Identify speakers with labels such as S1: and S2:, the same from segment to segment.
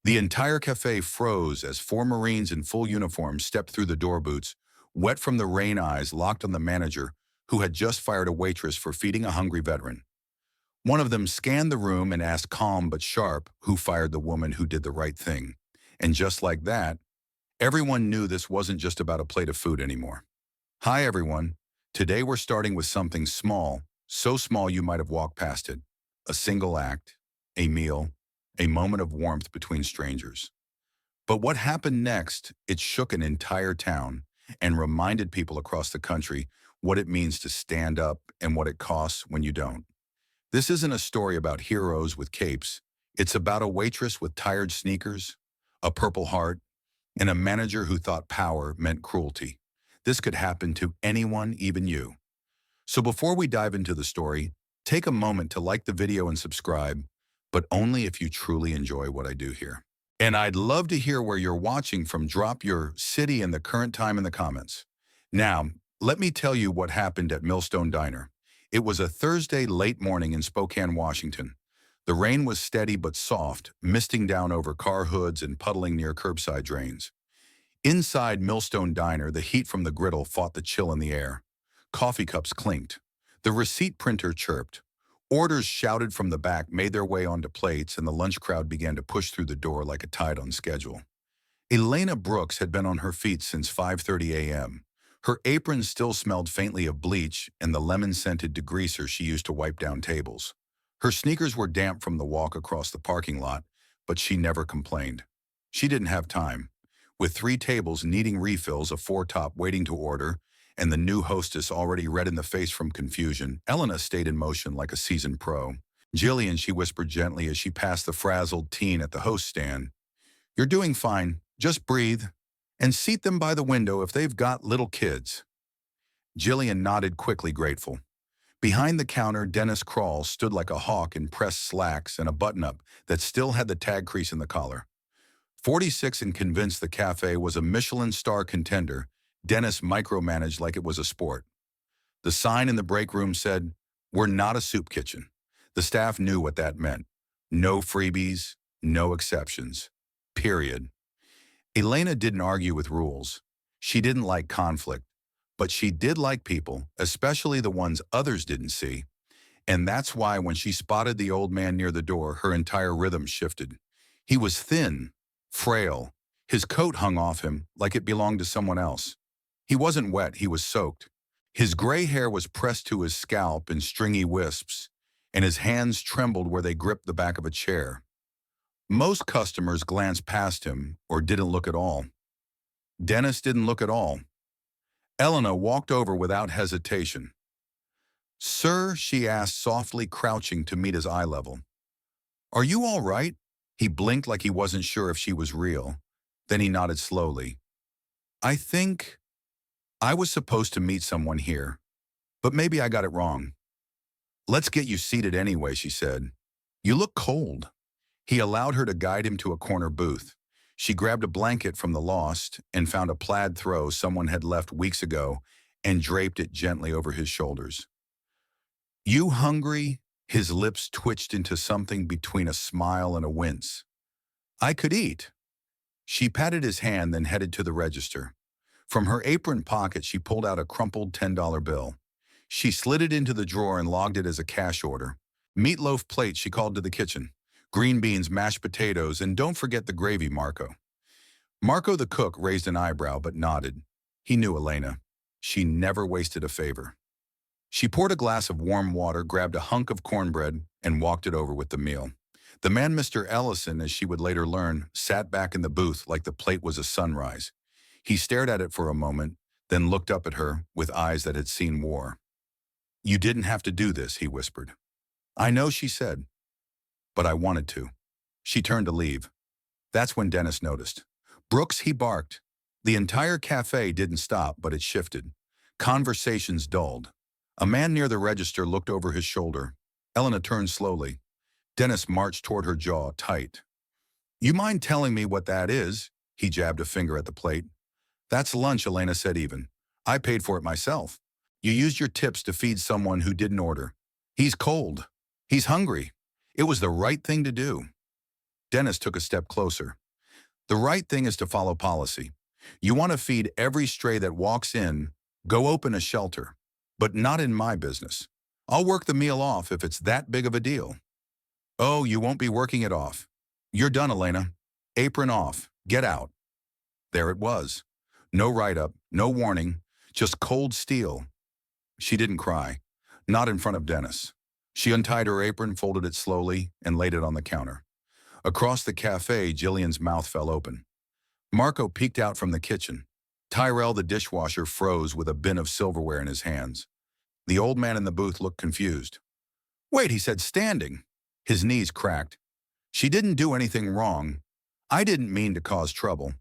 S1: The entire cafe froze as four Marines in full uniform stepped through the door boots, wet from the rain, eyes locked on the manager who had just fired a waitress for feeding a hungry veteran. One of them scanned the room and asked calm but sharp who fired the woman who did the right thing. And just like that, everyone knew this wasn't just about a plate of food anymore. Hi everyone. Today we're starting with something small, so small you might have walked past it. A single act, a meal, a moment of warmth between strangers. But what happened next, it shook an entire town and reminded people across the country what it means to stand up and what it costs when you don't. This isn't a story about heroes with capes. It's about a waitress with tired sneakers, a purple heart, and a manager who thought power meant cruelty. This could happen to anyone, even you. So before we dive into the story, take a moment to like the video and subscribe, but only if you truly enjoy what I do here. And I'd love to hear where you're watching from. Drop your city and the current time in the comments. Now, let me tell you what happened at Millstone Diner. It was a Thursday late morning in Spokane, Washington. The rain was steady but soft, misting down over car hoods and puddling near curbside drains. Inside Millstone Diner, the heat from the griddle fought the chill in the air. Coffee cups clinked. The receipt printer chirped. Orders shouted from the back made their way onto plates, and the lunch crowd began to push through the door like a tide on schedule. Elena Brooks had been on her feet since 5:30 a.m. Her apron still smelled faintly of bleach and the lemon-scented degreaser she used to wipe down tables. Her sneakers were damp from the walk across the parking lot, but she never complained. She didn't have time. With 3 tables needing refills, a 4-top waiting to order, and the new hostess already red in the face from confusion, Elena stayed in motion like a seasoned pro. "Jillian," she whispered gently as she passed the frazzled teen at the host stand, "you're doing fine. Just breathe. And seat them by the window if they've got little kids." Jillian nodded quickly, grateful. Behind the counter, Dennis Krall stood like a hawk in pressed slacks and a button-up that still had the tag crease in the collar. 46 and convinced the cafe was a Michelin star contender, Dennis micromanaged like it was a sport. The sign in the break room said, "We're not a soup kitchen." The staff knew what that meant. No freebies, no exceptions. Period. Elena didn't argue with rules. She didn't like conflict, but she did like people, especially the ones others didn't see. And that's why when she spotted the old man near the door, her entire rhythm shifted. He was thin, frail. His coat hung off him like it belonged to someone else. He wasn't wet, he was soaked. His gray hair was pressed to his scalp in stringy wisps, and his hands trembled where they gripped the back of a chair. Most customers glanced past him or didn't look at all. Dennis didn't look at all. Elena walked over without hesitation. "Sir," she asked softly, crouching to meet his eye level. "Are you all right?" He blinked like he wasn't sure if she was real. Then he nodded slowly. "I think I was supposed to meet someone here, but maybe I got it wrong." "Let's get you seated anyway," she said. "You look cold." He allowed her to guide him to a corner booth. She grabbed a blanket from the lost and found a plaid throw someone had left weeks ago and draped it gently over his shoulders. "You hungry?" His lips twitched into something between a smile and a wince. "I could eat." She patted his hand, then headed to the register. From her apron pocket, she pulled out a crumpled $10 bill. She slid it into the drawer and logged it as a cash order. "Meatloaf plate," she called to the kitchen. "Green beans, mashed potatoes, and don't forget the gravy, Marco." Marco the cook raised an eyebrow but nodded. He knew Elena. She never wasted a favor. She poured a glass of warm water, grabbed a hunk of cornbread, and walked it over with the meal. The man, Mr. Ellison, as she would later learn, sat back in the booth like the plate was a sunrise. He stared at it for a moment, then looked up at her with eyes that had seen war. "You didn't have to do this," he whispered. "I know," she said, "but I wanted to." She turned to leave. That's when Dennis noticed. "Brooks," he barked. The entire cafe didn't stop, but it shifted. Conversations dulled. A man near the register looked over his shoulder. Elena turned slowly. Dennis marched toward her, jaw tight. "You mind telling me what that is?" He jabbed a finger at the plate. "That's lunch," Elena said even. "I paid for it myself. You used your tips to feed someone who didn't order. He's cold. He's hungry. It was the right thing to do." Dennis took a step closer. The right thing is to follow policy. You want to feed every stray that walks in, go open a shelter. But not in my business. I'll work the meal off if it's that big of a deal. Oh, you won't be working it off. You're done, Elena. Apron off. Get out. There it was. No write-up, no warning, just cold steel. She didn't cry. Not in front of Dennis. She untied her apron, folded it slowly, and laid it on the counter. Across the cafe, Jillian's mouth fell open. Marco peeked out from the kitchen. Tyrell, the dishwasher, froze with a bin of silverware in his hands. The old man in the booth looked confused. Wait, he said, standing. His knees cracked. She didn't do anything wrong. I didn't mean to cause trouble.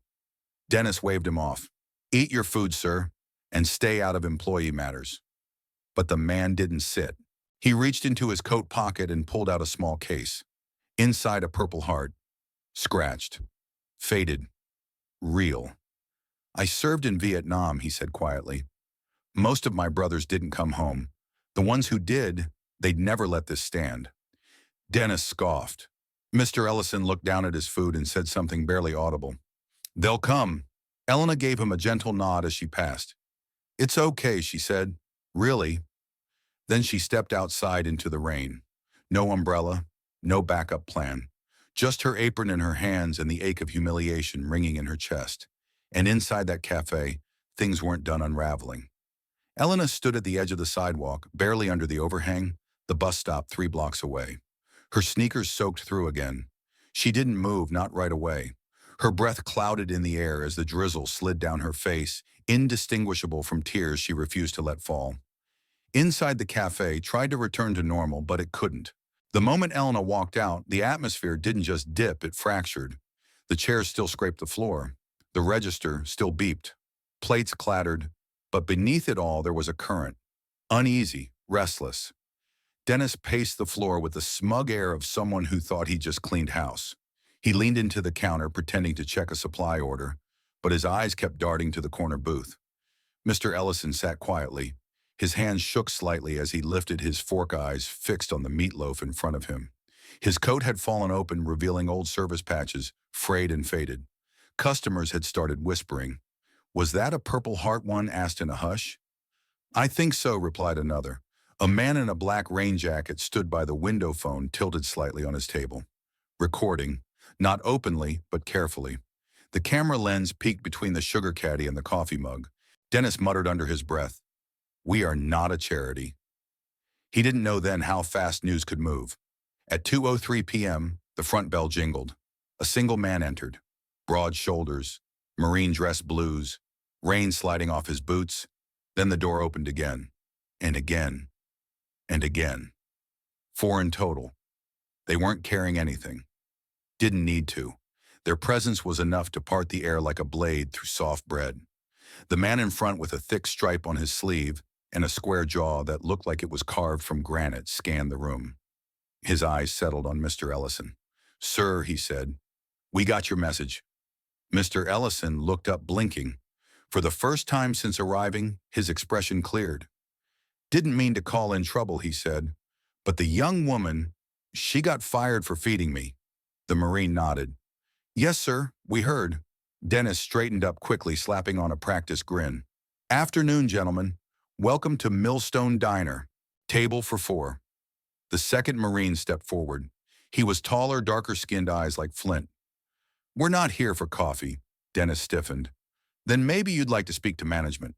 S1: Dennis waved him off. Eat your food, sir, and stay out of employee matters. But the man didn't sit. He reached into his coat pocket and pulled out a small case. Inside, a purple heart. Scratched. Faded. Real. I served in Vietnam, he said quietly. Most of my brothers didn't come home. The ones who did, they'd never let this stand. Dennis scoffed. Mr. Ellison looked down at his food and said something barely audible. They'll come. Elena gave him a gentle nod as she passed. It's okay, she said. Really? Then she stepped outside into the rain. No umbrella, no backup plan. Just her apron in her hands and the ache of humiliation ringing in her chest. And inside that cafe, things weren't done unraveling. Elena stood at the edge of the sidewalk, barely under the overhang, the bus stop 3 blocks away. Her sneakers soaked through again. She didn't move, not right away. Her breath clouded in the air as the drizzle slid down her face, indistinguishable from tears she refused to let fall. Inside the cafe, tried to return to normal, but it couldn't. The moment Elena walked out, the atmosphere didn't just dip, it fractured. The chairs still scraped the floor. The register still beeped. Plates clattered, but beneath it all there was a current. Uneasy, restless. Dennis paced the floor with the smug air of someone who thought he just cleaned house. He leaned into the counter, pretending to check a supply order, but his eyes kept darting to the corner booth. Mr. Ellison sat quietly. His hands shook slightly as he lifted his fork eyes fixed on the meatloaf in front of him. His coat had fallen open, revealing old service patches, frayed and faded. Customers had started whispering. Was that a Purple Heart? One asked in a hush. I think so, replied another. A man in a black rain jacket stood by the window phone, tilted slightly on his table. Recording, not openly, but carefully. The camera lens peeked between the sugar caddy and the coffee mug. Dennis muttered under his breath, We are not a charity. He didn't know then how fast news could move. At 2:03 p.m., the front bell jingled. A single man entered. Broad shoulders, marine dress blues, rain sliding off his boots. Then the door opened again, and again, and again. 4 in total. They weren't carrying anything. Didn't need to. Their presence was enough to part the air like a blade through soft bread. The man in front with a thick stripe on his sleeve and a square jaw that looked like it was carved from granite scanned the room. His eyes settled on Mr. Ellison. Sir, he said, we got your message. Mr. Ellison looked up, blinking. For the first time since arriving, his expression cleared. Didn't mean to call in trouble, he said, but the young woman, she got fired for feeding me. The Marine nodded. Yes, sir, we heard. Dennis straightened up quickly, slapping on a practiced grin. Afternoon, gentlemen. Welcome to Millstone Diner. Table for 4. The second Marine stepped forward. He was taller, darker-skinned, eyes like flint. We're not here for coffee. Dennis stiffened. Then maybe you'd like to speak to management.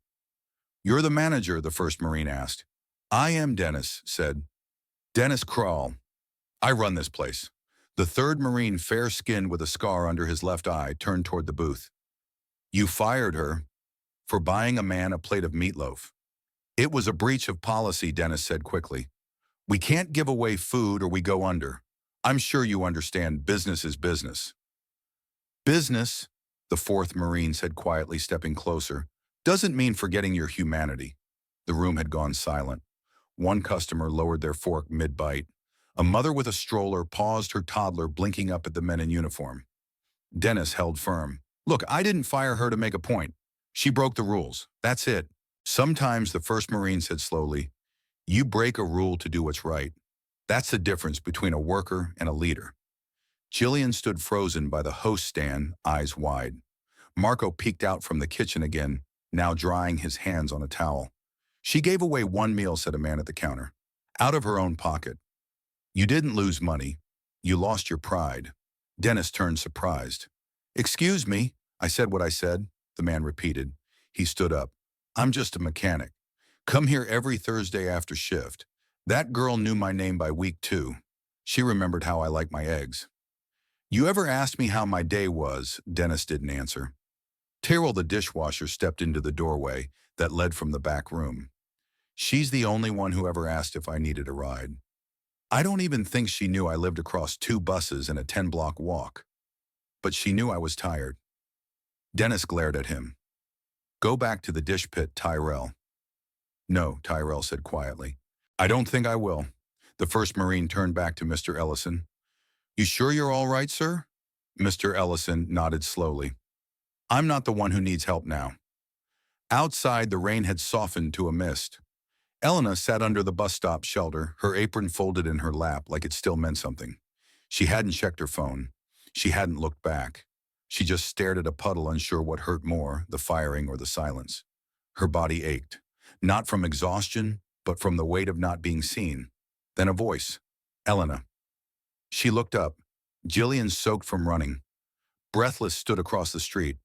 S1: You're the manager, the first Marine asked. I am, Dennis said. Dennis Crawl. I run this place. The third Marine, fair-skinned with a scar under his left eye, turned toward the booth. You fired her for buying a man a plate of meatloaf. It was a breach of policy, Dennis said quickly. We can't give away food or we go under. I'm sure you understand business is business. Business, the fourth Marine said quietly, stepping closer, doesn't mean forgetting your humanity. The room had gone silent. One customer lowered their fork mid-bite. A mother with a stroller paused her toddler, blinking up at the men in uniform. Dennis held firm. Look, I didn't fire her to make a point. She broke the rules. That's it. Sometimes, the first Marine said slowly, you break a rule to do what's right. That's the difference between a worker and a leader. Jillian stood frozen by the host stand, eyes wide. Marco peeked out from the kitchen again, now drying his hands on a towel. She gave away one meal, said a man at the counter. Out of her own pocket. You didn't lose money. You lost your pride. Dennis turned surprised. Excuse me, I said what I said, the man repeated. He stood up. I'm just a mechanic. Come here every Thursday after shift. That girl knew my name by week 2. She remembered how I like my eggs. You ever asked me how my day was? Dennis didn't answer. Terrell, the dishwasher, stepped into the doorway that led from the back room. She's the only one who ever asked if I needed a ride. I don't even think she knew I lived across 2 buses and a 10-block walk. But she knew I was tired. Dennis glared at him. Go back to the dish pit, Tyrell. No, Tyrell said quietly. I don't think I will. The first Marine turned back to Mr. Ellison. You sure you're all right, sir? Mr. Ellison nodded slowly. I'm not the one who needs help now. Outside, the rain had softened to a mist. Elena sat under the bus stop shelter, her apron folded in her lap like it still meant something. She hadn't checked her phone. She hadn't looked back. She just stared at a puddle, unsure what hurt more, the firing or the silence. Her body ached, not from exhaustion, but from the weight of not being seen. Then a voice. Elena. She looked up. Jillian, soaked from running. Breathless, stood across the street.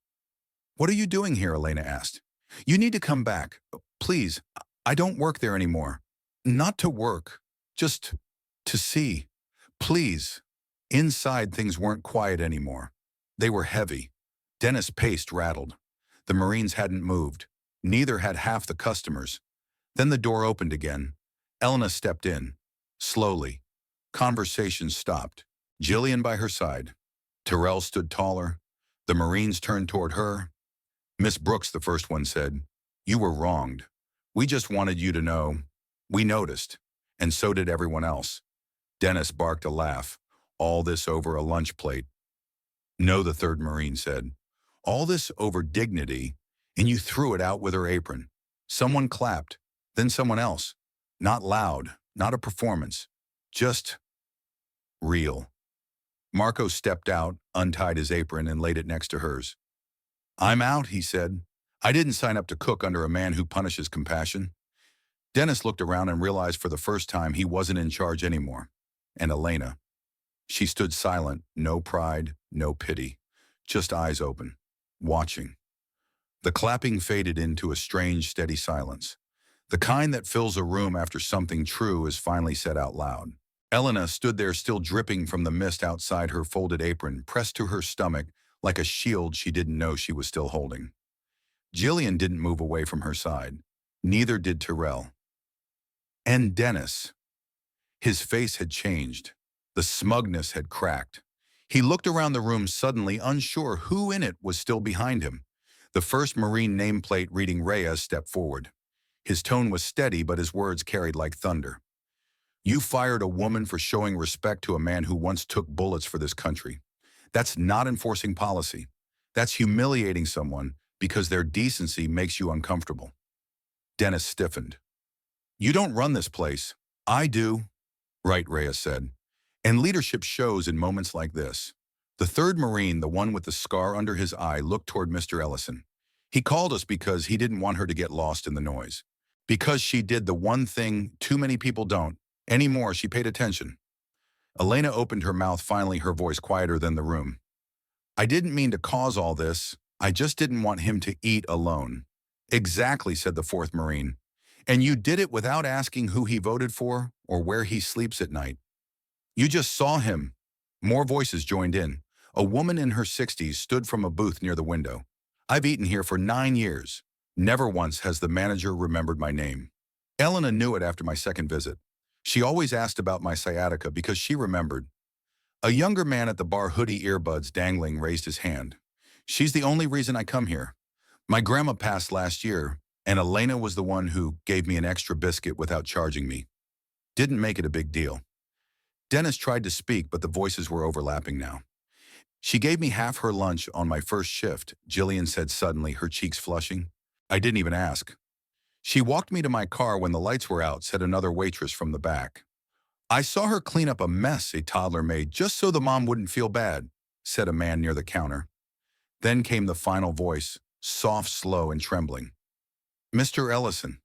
S1: What are you doing here? Elena asked. You need to come back. Please. I don't work there anymore. Not to work. Just to see. Please. Inside, things weren't quiet anymore. They were heavy. Dennis paced, rattled. The Marines hadn't moved. Neither had half the customers. Then the door opened again. Elena stepped in. Slowly. Conversation stopped. Jillian by her side. Terrell stood taller. The Marines turned toward her. Miss Brooks, the first one, said, You were wronged. We just wanted you to know. We noticed. And so did everyone else. Dennis barked a laugh. All this over a lunch plate. No, the third Marine said. All this over dignity, and you threw it out with her apron. Someone clapped, then someone else. Not loud, not a performance. Just real. Marco stepped out, untied his apron, and laid it next to hers. I'm out, he said. I didn't sign up to cook under a man who punishes compassion. Dennis looked around and realized for the first time he wasn't in charge anymore. And Elena. She stood silent, no pride, no pity, just eyes open, watching. The clapping faded into a strange, steady silence, the kind that fills a room after something true is finally said out loud. Elena stood there still dripping from the mist outside her folded apron, pressed to her stomach like a shield she didn't know she was still holding. Jillian didn't move away from her side. Neither did Terrell. And Dennis. His face had changed. The smugness had cracked. He looked around the room suddenly, unsure who in it was still behind him. The first Marine nameplate reading Reyes stepped forward. His tone was steady, but his words carried like thunder. You fired a woman for showing respect to a man who once took bullets for this country. That's not enforcing policy. That's humiliating someone because their decency makes you uncomfortable. Dennis stiffened. You don't run this place. I do. Right, Reyes said. And leadership shows in moments like this. The third Marine, the one with the scar under his eye, looked toward Mr. Ellison. He called us because he didn't want her to get lost in the noise. Because she did the one thing too many people don't. Anymore, she paid attention. Elena opened her mouth finally, her voice quieter than the room. I didn't mean to cause all this. I just didn't want him to eat alone. Exactly, said the fourth Marine. And you did it without asking who he voted for or where he sleeps at night. You just saw him. More voices joined in. A woman in her 60s stood from a booth near the window. I've eaten here for 9 years. Never once has the manager remembered my name. Elena knew it after my second visit. She always asked about my sciatica because she remembered. A younger man at the bar, hoodie earbuds dangling, raised his hand. She's the only reason I come here. My grandma passed last year, and Elena was the one who gave me an extra biscuit without charging me. Didn't make it a big deal. Dennis tried to speak, but the voices were overlapping now. She gave me half her lunch on my first shift, Jillian said suddenly, her cheeks flushing. I didn't even ask. She walked me to my car when the lights were out, said another waitress from the back. I saw her clean up a mess a toddler made just so the mom wouldn't feel bad, said a man near the counter. Then came the final voice, soft, slow, and trembling. Mr. Ellison.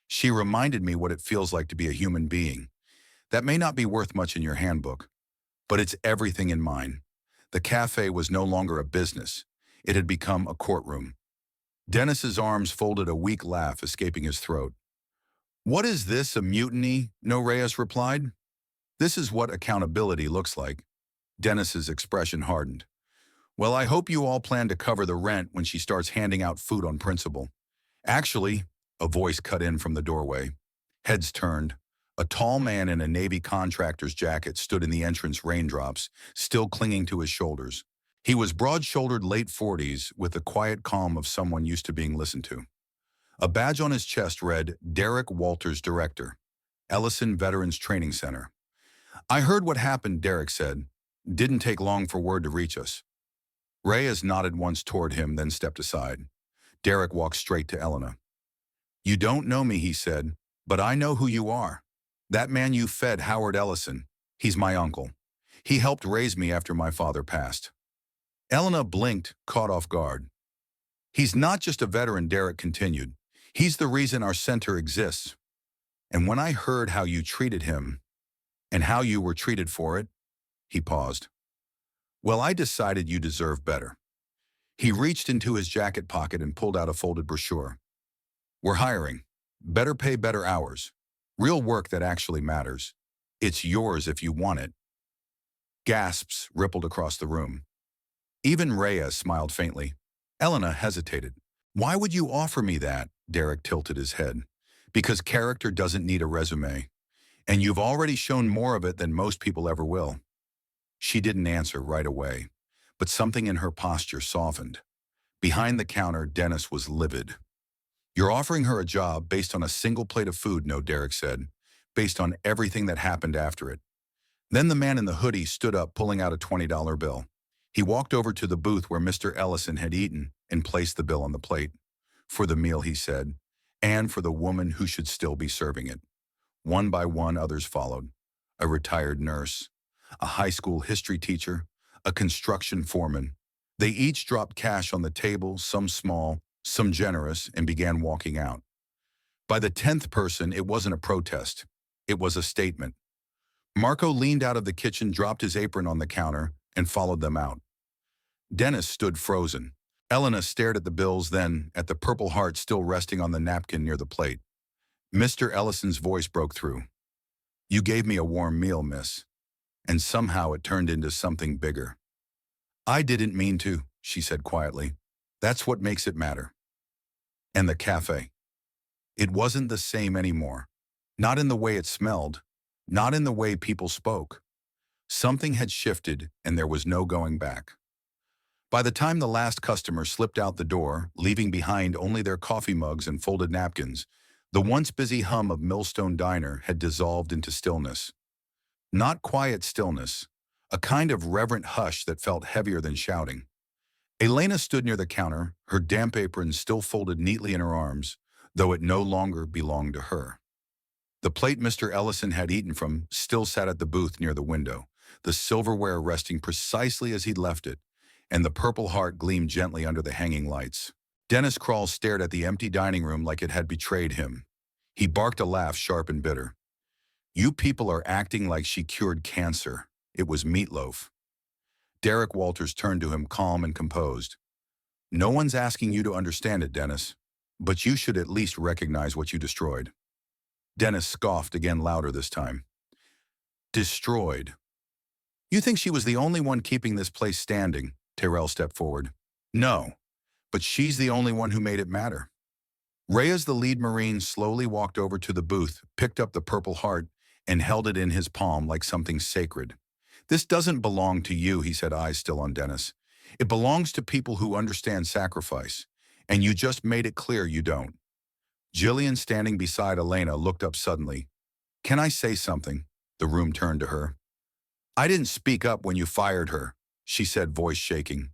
S1: She reminded me what it feels like to be a human being. That may not be worth much in your handbook, but it's everything in mine. The cafe was no longer a business. It had become a courtroom. Dennis's arms folded, a weak laugh escaping his throat. What is this, a mutiny? No, Reyes replied. This is what accountability looks like. Dennis's expression hardened. Well, I hope you all plan to cover the rent when she starts handing out food on principle. Actually, a voice cut in from the doorway. Heads turned. A tall man in a Navy contractor's jacket stood in the entrance, raindrops still clinging to his shoulders. He was broad-shouldered, late 40s, with the quiet calm of someone used to being listened to. A badge on his chest read, Derek Walters, Director, Ellison Veterans Training Center. I heard what happened, Derek said. Didn't take long for word to reach us. Reyes nodded once toward him, then stepped aside. Derek walked straight to Elena. You don't know me, he said, but I know who you are. That man you fed, Howard Ellison. He's my uncle. He helped raise me after my father passed. Elena blinked, caught off guard. He's not just a veteran, Derek continued. He's the reason our center exists. And when I heard how you treated him, and how you were treated for it, he paused. Well, I decided you deserve better. He reached into his jacket pocket and pulled out a folded brochure. We're hiring. Better pay, better hours. Real work that actually matters. It's yours if you want it. Gasps rippled across the room. Even Reyes smiled faintly. Elena hesitated. Why would you offer me that? Derek tilted his head. Because character doesn't need a resume. And you've already shown more of it than most people ever will. She didn't answer right away, but something in her posture softened. Behind the counter, Dennis was livid. You're offering her a job based on a single plate of food, no, Derek said, based on everything that happened after it. Then the man in the hoodie stood up, pulling out a $20 bill. He walked over to the booth where Mr. Ellison had eaten and placed the bill on the plate. For the meal, he said, and for the woman who should still be serving it. One by one, others followed. A retired nurse, a high school history teacher, a construction foreman. They each dropped cash on the table, some small, some generous, and began walking out. By the 10th person, it wasn't a protest. It was a statement. Marco leaned out of the kitchen, dropped his apron on the counter, and followed them out. Dennis stood frozen. Elena stared at the bills, then at the Purple Heart still resting on the napkin near the plate. Mr. Ellison's voice broke through. You gave me a warm meal, miss. And somehow it turned into something bigger. I didn't mean to, she said quietly. That's what makes it matter. And the cafe. It wasn't the same anymore. Not in the way it smelled. Not in the way people spoke. Something had shifted, and there was no going back. By the time the last customer slipped out the door, leaving behind only their coffee mugs and folded napkins, the once busy hum of Millstone Diner had dissolved into stillness. Not quiet stillness, a kind of reverent hush that felt heavier than shouting. Elena stood near the counter, her damp apron still folded neatly in her arms, though it no longer belonged to her. The plate Mr. Ellison had eaten from still sat at the booth near the window, the silverware resting precisely as he'd left it, and the Purple Heart gleamed gently under the hanging lights. Dennis Krall stared at the empty dining room like it had betrayed him. He barked a laugh, sharp and bitter. You people are acting like she cured cancer. It was meatloaf. Derek Walters turned to him, calm and composed. No one's asking you to understand it, Dennis, but you should at least recognize what you destroyed. Dennis scoffed again, louder this time. Destroyed. You think she was the only one keeping this place standing? Terrell stepped forward. No, but she's the only one who made it matter. Reyes, the lead Marine, slowly walked over to the booth, picked up the Purple Heart, and held it in his palm like something sacred. This doesn't belong to you, he said, eyes still on Dennis. It belongs to people who understand sacrifice, and you just made it clear you don't. Jillian, standing beside Elena, looked up suddenly. Can I say something? The room turned to her. I didn't speak up when you fired her, she said, voice shaking.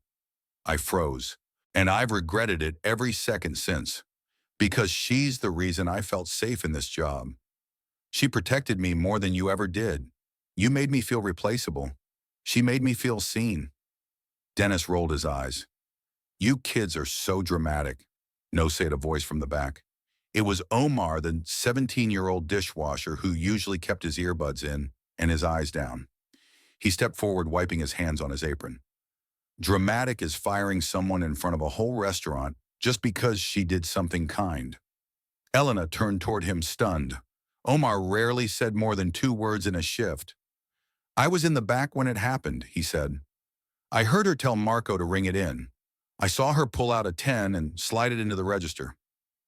S1: I froze, and I've regretted it every second since, because she's the reason I felt safe in this job. She protected me more than you ever did. You made me feel replaceable. She made me feel seen. Dennis rolled his eyes. You kids are so dramatic. No, said a voice from the back. It was Omar, the 17-year-old dishwasher who usually kept his earbuds in and his eyes down. He stepped forward, wiping his hands on his apron. Dramatic is firing someone in front of a whole restaurant just because she did something kind. Elena turned toward him, stunned. Omar rarely said more than 2 words in a shift. I was in the back when it happened, he said. I heard her tell Marco to ring it in. I saw her pull out a 10 and slide it into the register.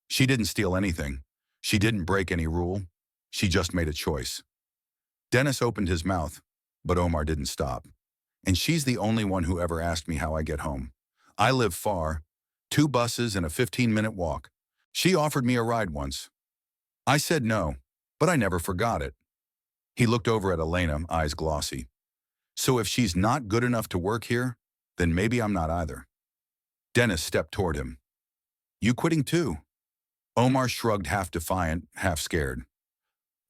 S1: She didn't steal anything. She didn't break any rule. She just made a choice. Dennis opened his mouth, but Omar didn't stop. And she's the only one who ever asked me how I get home. I live far, 2 buses and a 15-minute walk. She offered me a ride once. I said no, but I never forgot it. He looked over at Elena, eyes glossy. So if she's not good enough to work here, then maybe I'm not either. Dennis stepped toward him. You quitting too? Omar shrugged, half defiant, half scared.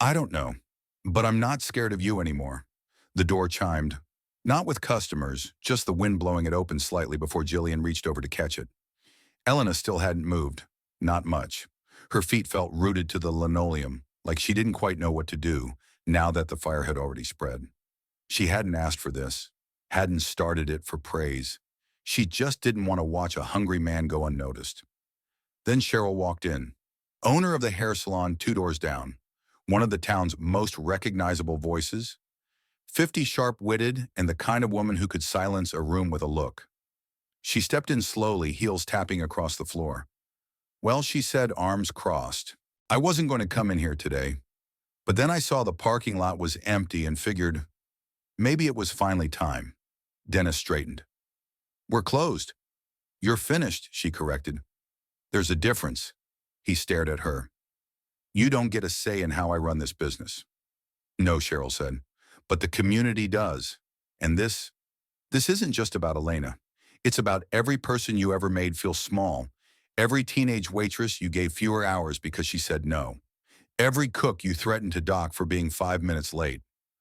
S1: I don't know, but I'm not scared of you anymore. The door chimed. Not with customers, just the wind blowing it open slightly before Jillian reached over to catch it. Elena still hadn't moved. Not much. Her feet felt rooted to the linoleum, like she didn't quite know what to do, now that the fire had already spread. She hadn't asked for this, hadn't started it for praise. She just didn't want to watch a hungry man go unnoticed. Then Cheryl walked in, owner of the hair salon 2 doors down, one of the town's most recognizable voices, 50 sharp-witted and the kind of woman who could silence a room with a look. She stepped in slowly, heels tapping across the floor. Well, she said, arms crossed. I wasn't going to come in here today, but then I saw the parking lot was empty and figured maybe it was finally time. Dennis straightened. We're closed. You're finished, she corrected. There's a difference. He stared at her. You don't get a say in how I run this business. No, Cheryl said, but the community does. And this isn't just about Elena. It's about every person you ever made feel small, every teenage waitress you gave fewer hours because she said no, every cook you threatened to dock for being 5 minutes late.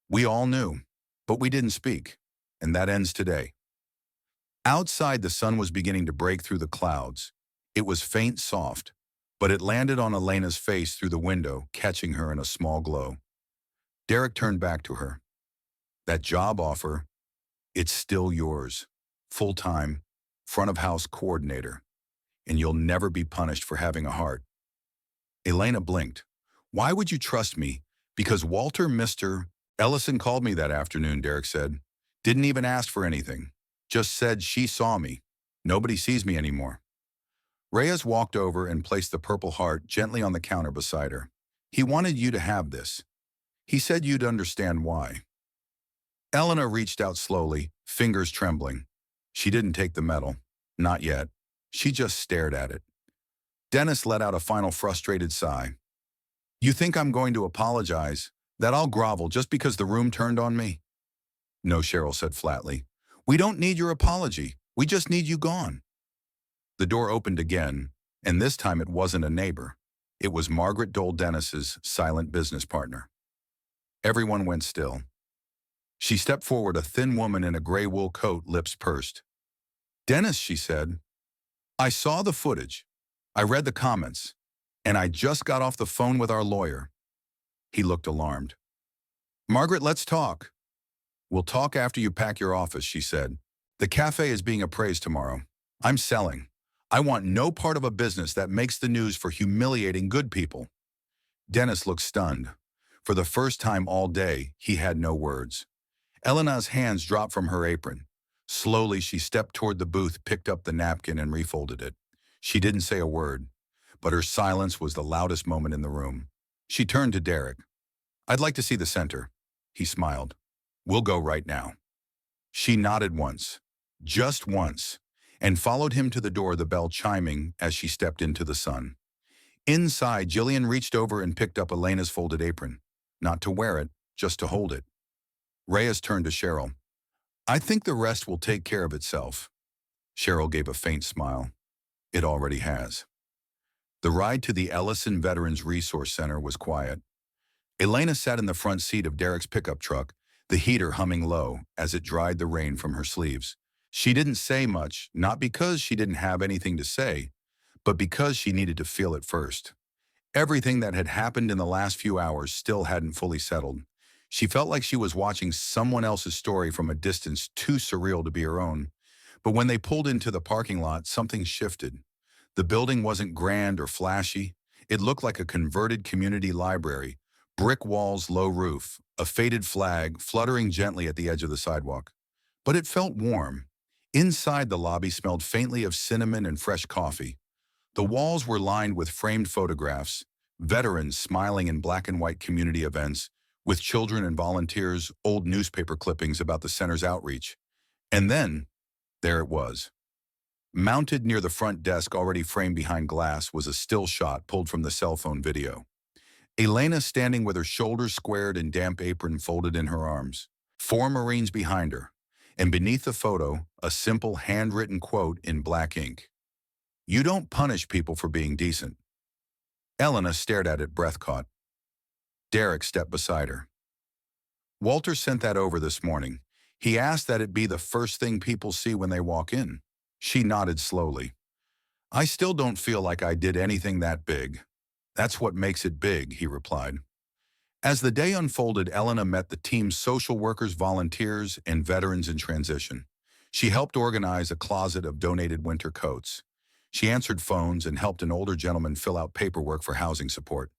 S1: We all knew, but we didn't speak, and that ends today. Outside, the sun was beginning to break through the clouds. It was faint, soft, but it landed on Elena's face through the window, catching her in a small glow. Derek turned back to her. That job offer, it's still yours. Full-time, front-of-house coordinator. And you'll never be punished for having a heart. Elena blinked. Why would you trust me? Because Walter, Mr. Ellison called me that afternoon, Derek said. Didn't even ask for anything. Just said she saw me. Nobody sees me anymore. Reyes walked over and placed the purple heart gently on the counter beside her. He wanted you to have this. He said you'd understand why. Elena reached out slowly, fingers trembling. She didn't take the medal. Not yet. She just stared at it. Dennis let out a final frustrated sigh. You think I'm going to apologize? That I'll grovel just because the room turned on me? No, Cheryl said flatly. We don't need your apology. We just need you gone. The door opened again, and this time it wasn't a neighbor. It was Margaret Dole Dennis's silent business partner. Everyone went still. She stepped forward, a thin woman in a gray wool coat, lips pursed. Dennis, she said, I saw the footage. I read the comments, and I just got off the phone with our lawyer. He looked alarmed. Margaret, let's talk. We'll talk after you pack your office, she said. The cafe is being appraised tomorrow. I'm selling. I want no part of a business that makes the news for humiliating good people. Dennis looked stunned. For the first time all day, he had no words. Elena's hands dropped from her apron. Slowly, she stepped toward the booth, picked up the napkin, and refolded it. She didn't say a word, but her silence was the loudest moment in the room. She turned to Derek. I'd like to see the center. He smiled. We'll go right now. She nodded once, just once, and followed him to the door, the bell chiming as she stepped into the sun. Inside, Jillian reached over and picked up Elena's folded apron. Not to wear it, just to hold it. Reyes turned to Cheryl. I think the rest will take care of itself. Cheryl gave a faint smile. It already has. The ride to the Ellison Veterans Resource Center was quiet. Elena sat in the front seat of Derek's pickup truck, the heater humming low as it dried the rain from her sleeves. She didn't say much, not because she didn't have anything to say, but because she needed to feel it first. Everything that had happened in the last few hours still hadn't fully settled. She felt like she was watching someone else's story from a distance too surreal to be her own. But when they pulled into the parking lot, something shifted. The building wasn't grand or flashy. It looked like a converted community library, brick walls, low roof, a faded flag fluttering gently at the edge of the sidewalk. But it felt warm. Inside the lobby smelled faintly of cinnamon and fresh coffee. The walls were lined with framed photographs, veterans smiling in black and white community events, with children and volunteers, old newspaper clippings about the center's outreach. And then, there it was. Mounted near the front desk already framed behind glass was a still shot pulled from the cell phone video. Elena standing with her shoulders squared and damp apron folded in her arms. 4 Marines behind her, and beneath the photo, a simple handwritten quote in black ink. "You don't punish people for being decent." Elena stared at it, breath caught. Derek stepped beside her. "Walter sent that over this morning. He asked that it be the first thing people see when they walk in." She nodded slowly. "I still don't feel like I did anything that big." "That's what makes it big," he replied. As the day unfolded, Elena met the team's social workers, volunteers, and veterans in transition. She helped organize a closet of donated winter coats. She answered phones and helped an older gentleman fill out paperwork for housing support.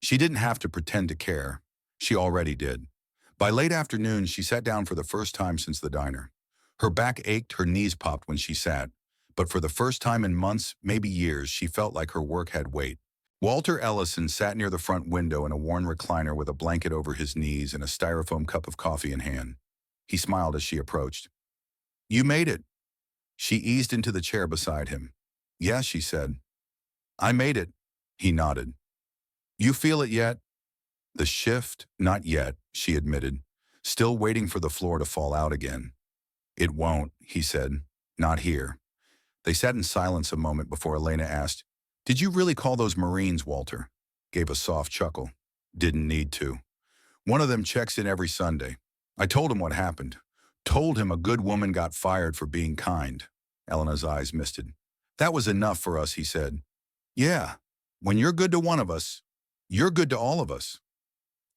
S1: She didn't have to pretend to care. She already did. By late afternoon, she sat down for the first time since the diner. Her back ached, her knees popped when she sat. But for the first time in months, maybe years, she felt like her work had weight. Walter Ellison sat near the front window in a worn recliner with a blanket over his knees and a styrofoam cup of coffee in hand. He smiled as she approached. "You made it." She eased into the chair beside him. "Yes," she said. "I made it." He nodded. "You feel it yet?" "The shift? Not yet," she admitted, still waiting for the floor to fall out again. "It won't," he said. "Not here." They sat in silence a moment before Elena asked, "Did you really call those Marines, Walter?" Gave a soft chuckle. "Didn't need to. One of them checks in every Sunday. I told him what happened. Told him a good woman got fired for being kind." Elena's eyes misted. "That was enough for us," he said. "Yeah, when you're good to one of us, you're good to all of us."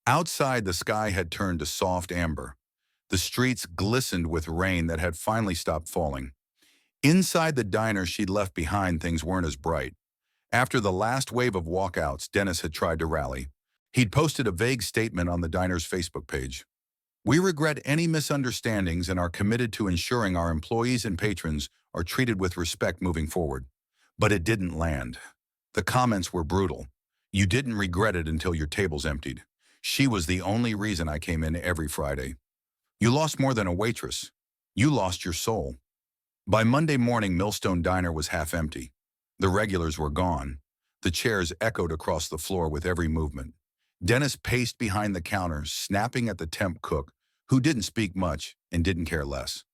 S1: Outside, the sky had turned to soft amber. The streets glistened with rain that had finally stopped falling. Inside the diner she'd left behind, things weren't as bright. After the last wave of walkouts, Dennis had tried to rally. He'd posted a vague statement on the diner's Facebook page. "We regret any misunderstandings and are committed to ensuring our employees and patrons are treated with respect moving forward." But it didn't land. The comments were brutal. "You didn't regret it until your table's emptied. She was the only reason I came in every Friday. You lost more than a waitress. You lost your soul." By Monday morning, Millstone Diner was half empty. The regulars were gone. The chairs echoed across the floor with every movement. Dennis paced behind the counter, snapping at the temp cook, who didn't speak much and didn't care less.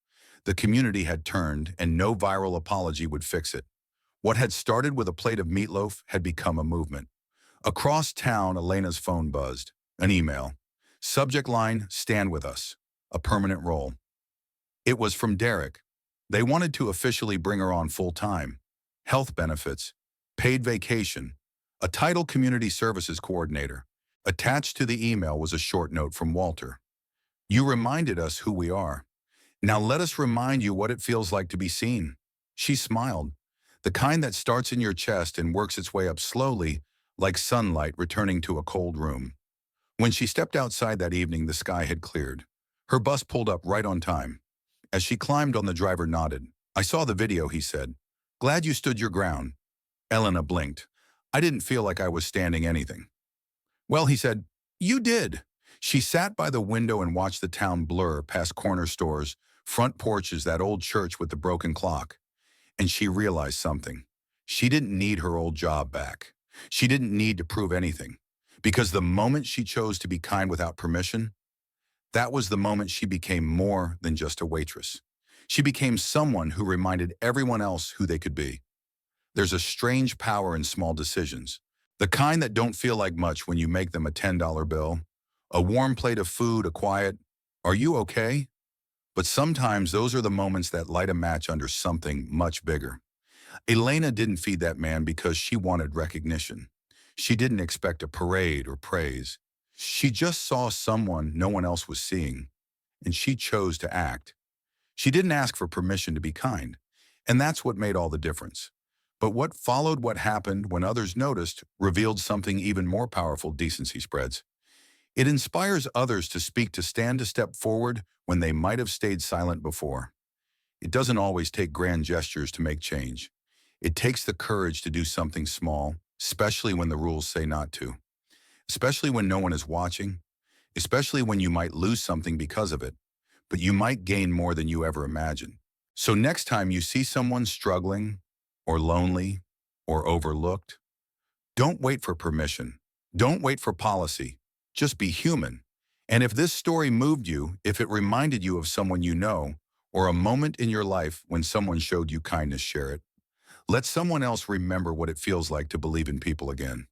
S1: The community had turned, and no viral apology would fix it. What had started with a plate of meatloaf had become a movement. Across town, Elena's phone buzzed. An email. Subject line, "Stand with us." A permanent role. It was from Derek. They wanted to officially bring her on full-time. Health benefits, paid vacation, a title community services coordinator. Attached to the email was a short note from Walter. "You reminded us who we are. Now let us remind you what it feels like to be seen." She smiled, the kind that starts in your chest and works its way up slowly, like sunlight returning to a cold room. When she stepped outside that evening, the sky had cleared. Her bus pulled up right on time. As she climbed on, the driver nodded. "I saw the video," he said. "Glad you stood your ground." Elena blinked. "I didn't feel like I was standing anything." "Well," he said, "you did." She sat by the window and watched the town blur past corner stores, front porches, that old church with the broken clock. And she realized something. She didn't need her old job back. She didn't need to prove anything. Because the moment she chose to be kind without permission, that was the moment she became more than just a waitress. She became someone who reminded everyone else who they could be. There's a strange power in small decisions. The kind that don't feel like much when you make them a $10 bill. A warm plate of food, a quiet, "Are you okay?" But sometimes those are the moments that light a match under something much bigger. Elena didn't feed that man because she wanted recognition. She didn't expect a parade or praise. She just saw someone no one else was seeing, and she chose to act. She didn't ask for permission to be kind, and that's what made all the difference. But what followed, what happened when others noticed, revealed something even more powerful decency spreads. It inspires others to speak, to stand, to step forward when they might have stayed silent before. It doesn't always take grand gestures to make change. It takes the courage to do something small, especially when the rules say not to, especially when no one is watching, especially when you might lose something because of it, but you might gain more than you ever imagined. So next time you see someone struggling, or lonely, or overlooked, don't wait for permission. Don't wait for policy. Just be human. And if this story moved you, if it reminded you of someone you know, or a moment in your life when someone showed you kindness, share it. Let someone else remember what it feels like to believe in people again.